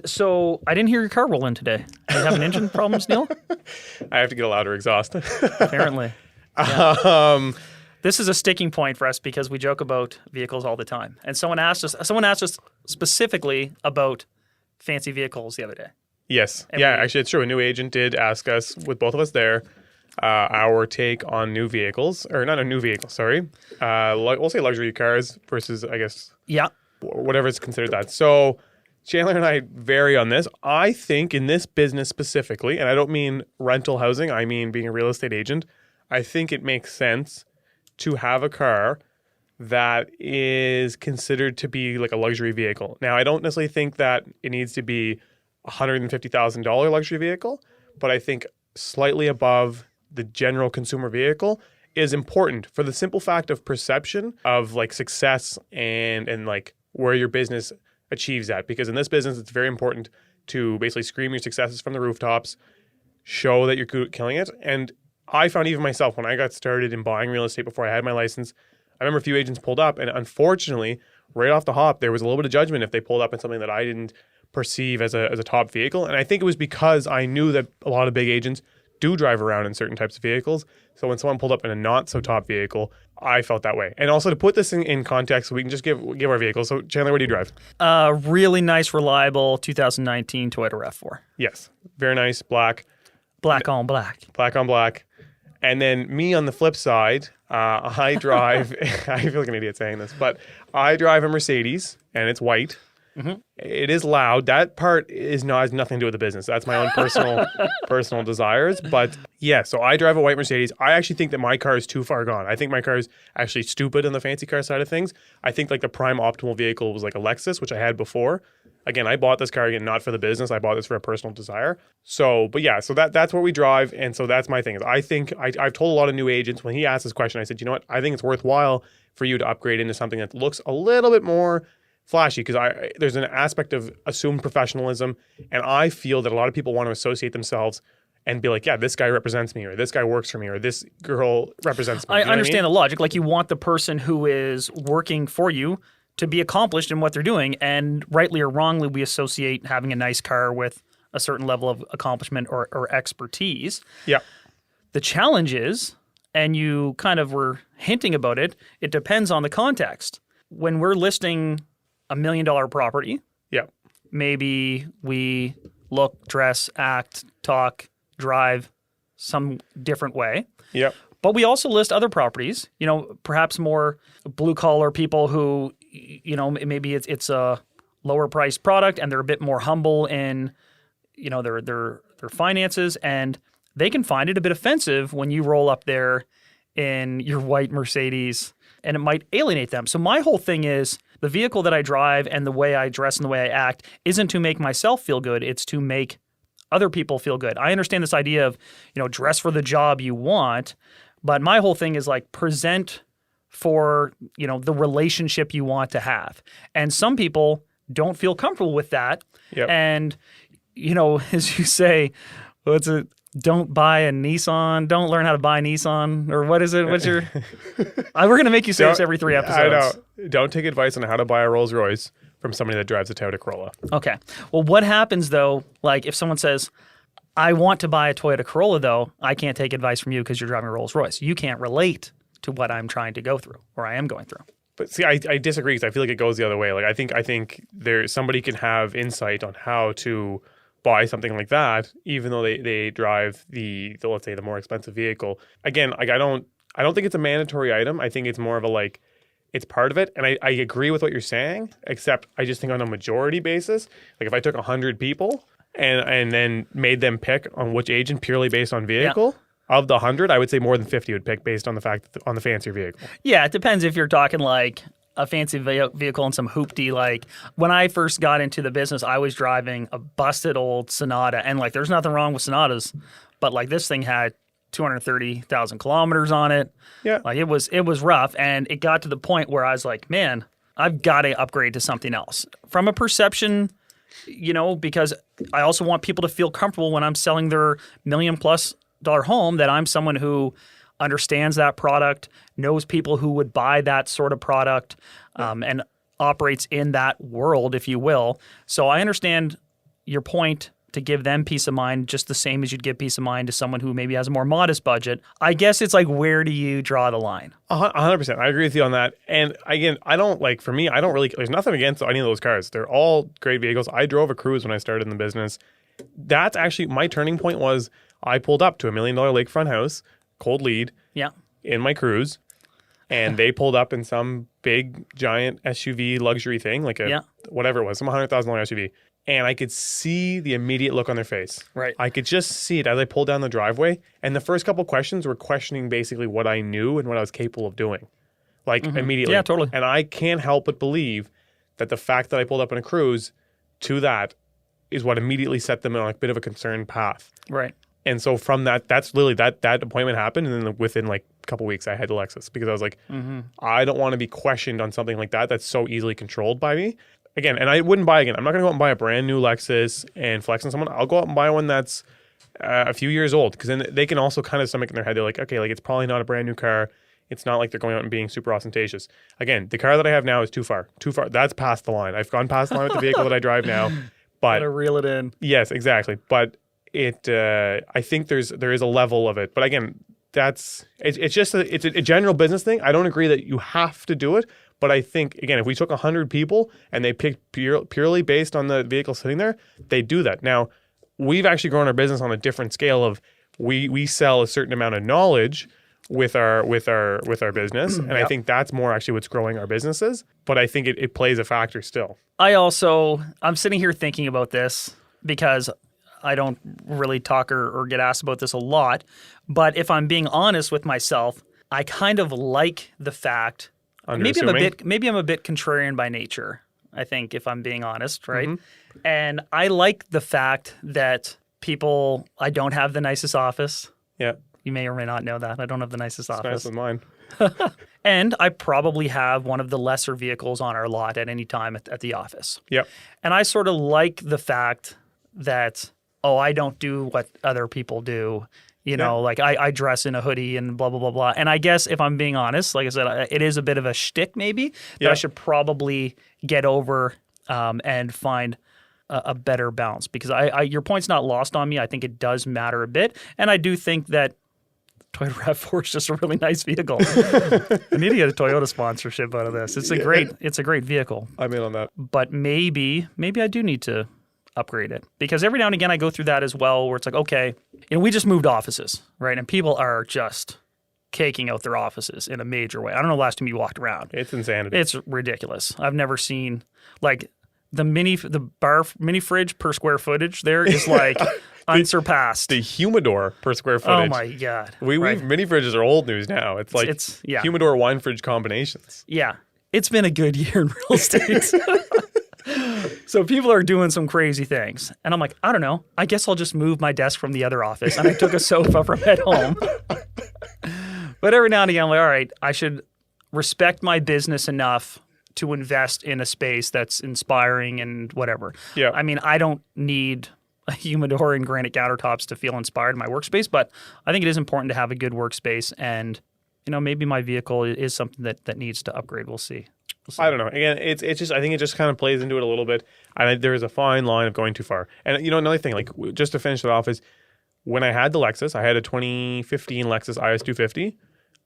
So I didn't hear your car roll in today. Are you having engine problems, Neal? I have to get a louder exhaust. Apparently. Yeah. This is a sticking point for us because we joke about vehicles all the time. And someone asked us specifically about fancy vehicles the other day. Yes. Actually, it's true. A new agent did ask us, with both of us there, our take on new vehicles, or not a new vehicle, sorry. We'll say luxury cars versus, I guess, whatever is considered that. So Chandler and I vary on this. I think in this business specifically, and I don't mean rental housing, I mean being a real estate agent, I think it makes sense to have a car that is considered to be like a luxury vehicle. Now, I don't necessarily think that it needs to be a $150,000 luxury vehicle, but I think slightly above the general consumer vehicle is important for the simple fact of perception of like success and like where your business achieves that. Because in this business, it's very important to basically scream your successes from the rooftops, show that you're killing it. And I found even myself when I got started in buying real estate before I had my license, I remember a few agents pulled up, and unfortunately, right off the hop, there was a little bit of judgment if they pulled up in something that I didn't perceive as a top vehicle. And I think it was because I knew that a lot of big agents do drive around in certain types of vehicles. So when someone pulled up in a not so top vehicle, I felt that way. And also to put this in context, so we can just give our vehicles. So Chandler, what do you drive? A really nice, reliable 2019 Toyota RAV4. Yes. Very nice. Black. Black on black. Black on black. And then me on the flip side, I drive, I feel like an idiot saying this, but I drive a Mercedes and it's white. Mm-hmm. It is loud. That part has nothing to do with the business. That's my own personal desires. But yeah, so I drive a white Mercedes. I actually think that my car is too far gone. I think my car is actually stupid on the fancy car side of things. I think like the prime optimal vehicle was like a Lexus, which I had before. Again, I bought this car again not for the business. I bought this for a personal desire. So, but yeah, so that's what we drive, and so that's my thing. Is I think I've told a lot of new agents when he asked this question, I said, you know what? I think it's worthwhile for you to upgrade into something that looks a little bit more flashy because there's an aspect of assumed professionalism, and I feel that a lot of people want to associate themselves and be like, yeah, this guy represents me, or this guy works for me, or this girl represents me. I understand the logic. Like you want the person who is working for you to be accomplished in what they're doing, and rightly or wrongly, we associate having a nice car with a certain level of accomplishment or expertise. Yeah. The challenge is, and you kind of were hinting about it, it depends on the context. When we're listing $1 million property, maybe we look, dress, act, talk, drive some different way. Yeah. But we also list other properties, perhaps more blue collar people who, maybe it's a lower priced product and they're a bit more humble in, their finances, and they can find it a bit offensive when you roll up there in your white Mercedes, and it might alienate them. So my whole thing is the vehicle that I drive and the way I dress and the way I act isn't to make myself feel good. It's to make other people feel good. I understand this idea of, dress for the job you want, but my whole thing is like present for, the relationship you want to have. And some people don't feel comfortable with that. Yep. And, as you say, don't buy a Nissan, don't learn how to buy Nissan, or what is it? What's your... We're going to make you say this every 3 episodes. I know. Don't take advice on how to buy a Rolls Royce from somebody that drives a Toyota Corolla. Okay. Well, what happens though, like if someone says, I want to buy a Toyota Corolla though, I can't take advice from you because you're driving a Rolls Royce. You can't relate to what I'm trying to go through or I am going through. But see, I disagree because I feel like it goes the other way. Like I think somebody can have insight on how to buy something like that, even though they drive the let's say the more expensive vehicle. Again, like I don't think it's a mandatory item. I think it's more of a it's part of it. And I agree with what you're saying, except I just think on a majority basis, like if I took 100 people and then made them pick on which agent purely based on vehicle, of the 100, I would say more than 50 would pick based on the fact that on the fancier vehicle. Yeah, it depends if you're talking like a fancy vehicle and some hoopty. Like when I first got into the business, I was driving a busted old Sonata, and like there's nothing wrong with Sonatas, but like this thing had 230,000 kilometers on it. Yeah, like it was rough, and it got to the point where I was like, man, I've got to upgrade to something else from a perception. Because I also want people to feel comfortable when I'm selling their $1 million+ home that I'm someone who understands that product, knows people who would buy that sort of product, and operates in that world, if you will. So I understand your point to give them peace of mind just the same as you'd give peace of mind to someone who maybe has a more modest budget. I guess it's like, where do you draw the line? 100%. I agree with you on that. And again, I don't like, for me, I don't really, there's nothing against any of those cars. They're all great vehicles. I drove a Cruise when I started in the business. That's actually my turning point. Was I pulled up to $1 million lakefront house, cold lead, Yeah. in my Cruise, and they pulled up in some big giant SUV luxury thing, like a whatever it was, some $100,000 SUV. And I could see the immediate look on their face. Right. I could just see it as I pulled down the driveway. And the first couple questions were questioning basically what I knew and what I was capable of doing. Like immediately. Yeah, totally. And I can't help but believe that the fact that I pulled up in a Cruise to that is what immediately set them on a bit of a concerned path. Right. And so from that, that's literally that appointment happened. And then within like a couple weeks, I had the Lexus because I was like, I don't want to be questioned on something like that that's so easily controlled by me. Again, and I wouldn't buy again. I'm not going to go out and buy a brand new Lexus and flex on someone. I'll go out and buy one that's a few years old, because then they can also kind of stomach in their head. They're like, okay, like it's probably not a brand new car. It's not like they're going out and being super ostentatious. Again, the car that I have now is too far. That's past the line. I've gone past the line with the vehicle that I drive now. But Gotta reel it in. Yes, exactly. But I think there is a level of it. But again, it's just a general business thing. I don't agree that you have to do it. But I think, again, if we took 100 people and they picked purely based on the vehicle sitting there, they do that. Now, we've actually grown our business on a different scale of we sell a certain amount of knowledge with our business. And I think that's more actually what's growing our businesses. But I think it plays a factor still. I'm sitting here thinking about this because I don't really talk or get asked about this a lot. But if I'm being honest with myself, I kind of like the fact... Maybe I'm a bit contrarian by nature, I think, if I'm being honest, right? Mm-hmm. And I like the fact that I don't have the nicest office. Yeah. You may or may not know that. I don't have the nicest office. Nice with mine. And I probably have one of the lesser vehicles on our lot at any time at the office. Yep. And I sort of like the fact that, I don't do what other people do. You know, like I dress in a hoodie and blah, blah, blah, blah. And I guess if I'm being honest, like I said, it is a bit of a shtick maybe that I should probably get over and find a better balance. Because your point's not lost on me. I think it does matter a bit. And I do think that Toyota RAV4 is just a really nice vehicle. I need to get a Toyota sponsorship out of this. It's a great vehicle. I'm in on that. But maybe I do need to upgrade it, because every now and again I go through that as well, where it's like, okay, we just moved offices, right? And people are just caking out their offices in a major way. I don't know the last time you walked around. It's insanity. It's ridiculous. I've never seen like the mini fridge per square footage there is like unsurpassed. The humidor per square footage. Oh my God. We've mini fridges are old news now. It's like humidor wine fridge combinations. Yeah. It's been a good year in real estate. So people are doing some crazy things. And I'm like, I don't know. I guess I'll just move my desk from the other office. And I took a sofa from at home. But every now and again, I'm like, all right, I should respect my business enough to invest in a space that's inspiring and whatever. Yeah. I mean, I don't need a humidor and granite countertops to feel inspired in my workspace, but I think it is important to have a good workspace. And, maybe my vehicle is something that needs to upgrade. We'll see. I don't know. Again, it's just, I think it just kind of plays into it a little bit. And there is a fine line of going too far. And another thing, like just to finish it off, is when I had the Lexus, I had a 2015 Lexus IS250.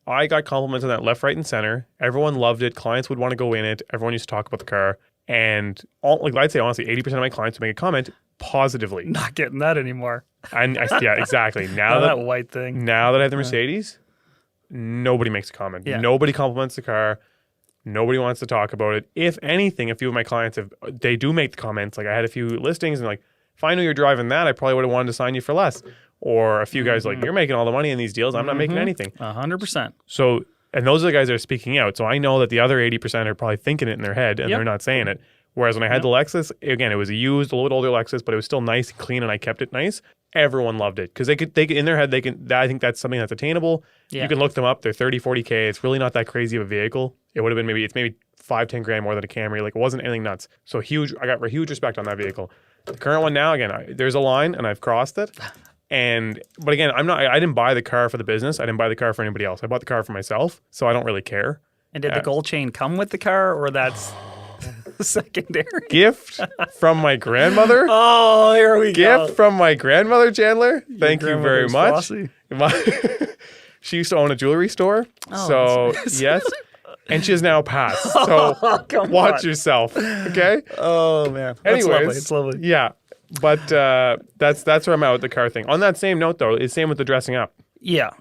I got compliments on that left, right, and center. Everyone loved it. Clients would want to go in it. Everyone used to talk about the car. And I'd say honestly, 80% of my clients would make a comment positively. Not getting that anymore. And yeah, exactly. Now that white thing. Now that I have the Mercedes, nobody makes a comment. Yeah. Nobody compliments the car. Nobody wants to talk about it. If anything, a few of my clients they do make the comments. Like I had a few listings and like, if I knew you're driving that, I probably would have wanted to sign you for less. Or a few guys like, you're making all the money in these deals. I'm not making anything. 100%. So, and those are the guys that are speaking out. So I know that the other 80% are probably thinking it in their head and they're not saying it. Whereas when I had the Lexus, again, it was a used, a little bit older Lexus, but it was still nice and clean and I kept it nice. Everyone loved it because they could in their head, I think that's something that's attainable. Yeah. You can look them up. They're 30, 40K. It's really not that crazy of a vehicle. It would have been maybe 5-10 grand more than a Camry. Like it wasn't anything nuts. So huge. I got huge respect on that vehicle. The current one now, again, there's a line and I've crossed it. But again, I didn't buy the car for the business. I didn't buy the car for anybody else. I bought the car for myself. So I don't really care. And did the gold chain come with the car or that's... Secondary. Gift from my grandmother. Oh, here we go. Gift from my grandmother, Chandler. Thank you very much. She used to own a jewelry store. So, yes. And she has now passed. So, watch yourself. Okay? Oh, man. That's lovely. It's lovely. Yeah. But that's where I'm at with the car thing. On that same note, though, it's same with the dressing up. Yeah.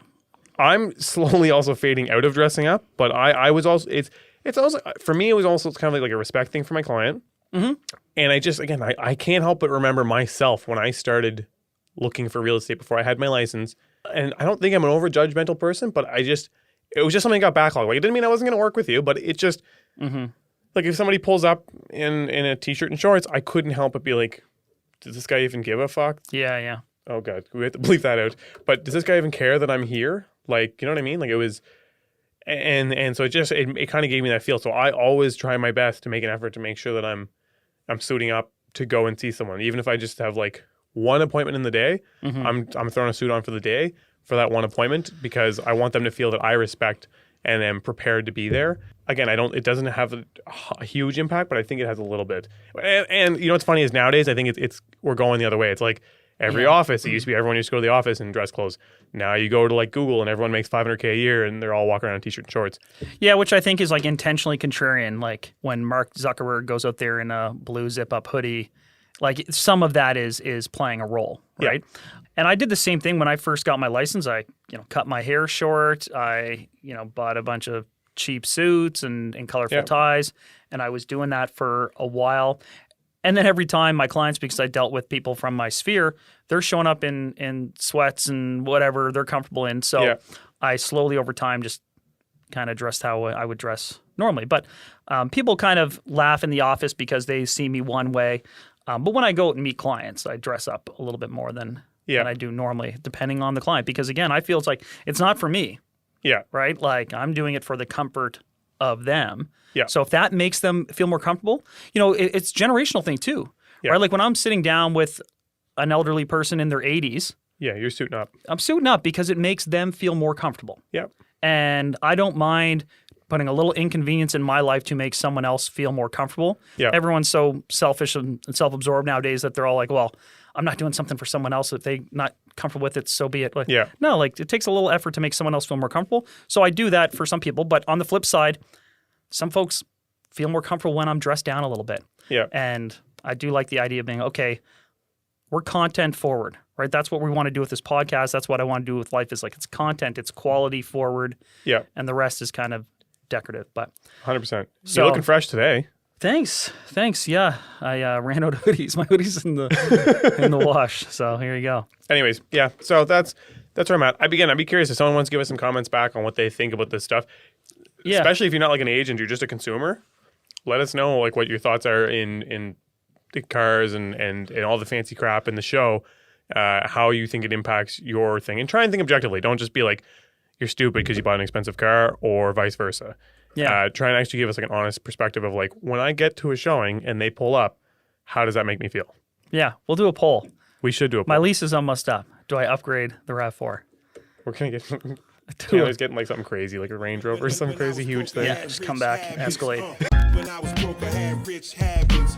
I'm slowly also fading out of dressing up, but I was also it's also for me it was also kind of like a respect thing for my client. Mm-hmm. And I just again I can't help but remember myself when I started looking for real estate before I had my license. And I don't think I'm an over judgmental person, but it was just something that got backlogged. Like it didn't mean I wasn't going to work with you, but it just like if somebody pulls up in a t-shirt and shorts, I couldn't help but be like, does this guy even give a fuck? Yeah. Oh God, we have to bleep that out. But does this guy even care that I'm here? Like, you know what I mean? Like it was, and so it kind of gave me that feel. So I always try my best to make an effort to make sure that I'm suiting up to go and see someone, even if I just have like one appointment in the day. I'm throwing a suit on for the day for that one appointment because I want them to feel that I respect and am prepared to be there. Again, it doesn't have a huge impact, but I think it has a little bit. And you know what's funny is nowadays I think we're going the other way. It's like every office. It used to be everyone used to go to the office in dress clothes. Now you go to like Google and everyone makes $500K a year and they're all walking around in t-shirt and shorts. Yeah, which I think is like intentionally contrarian. Like when Mark Zuckerberg goes out there in a blue zip-up hoodie, like some of that is playing a role, right? Yeah. And I did the same thing when I first got my license. I cut my hair short. I bought a bunch of cheap suits and colorful ties, and I was doing that for a while. And then every time my clients, because I dealt with people from my sphere, they're showing up in sweats and whatever they're comfortable in. So I slowly over time just kind of dressed how I would dress normally. But people kind of laugh in the office because they see me one way. But when I go out and meet clients, I dress up a little bit more than I do normally, depending on the client. Because again, I feel it's not for me. Yeah. Right? Like I'm doing it for the comfort of them. Yeah. So if that makes them feel more comfortable, it's a generational thing too. Yeah. Right? Like when I'm sitting down with an elderly person in their 80s. Yeah, you're suiting up. I'm suiting up because it makes them feel more comfortable. Yeah. And I don't mind putting a little inconvenience in my life to make someone else feel more comfortable. Yeah. Everyone's so selfish and self-absorbed nowadays that they're all like, well, I'm not doing something for someone else. If they're not comfortable with it, so be it. Like, no, like it takes a little effort to make someone else feel more comfortable. So I do that for some people. But on the flip side, some folks feel more comfortable when I'm dressed down a little bit. Yeah. And I do like the idea of being, okay, we're content forward, right? That's what we want to do with this podcast. That's what I want to do with life is like it's content, it's quality forward. Yeah. And the rest is kind of decorative. But 100%. So, you're looking fresh today. Thanks. Yeah. I ran out of hoodies. My hoodie's in the wash. So here you go. Anyways, yeah. So that's where I'm at. I'd be curious if someone wants to give us some comments back on what they think about this stuff. Yeah. Especially if you're not like an agent, you're just a consumer. Let us know like what your thoughts are in the cars and all the fancy crap in the show, how you think it impacts your thing. And try and think objectively. Don't just be like, you're stupid because you bought an expensive car or vice versa. Yeah. Try and actually give us like an honest perspective of like, when I get to a showing and they pull up, how does that make me feel? Yeah. We'll do a poll. We should do a poll. My lease is almost up. Do I upgrade the RAV4? We're going to get... Taylor's getting like something crazy, like a Range Rover or some crazy huge thing. Yeah, just come back, escalate. When I was broke, I had rich habits.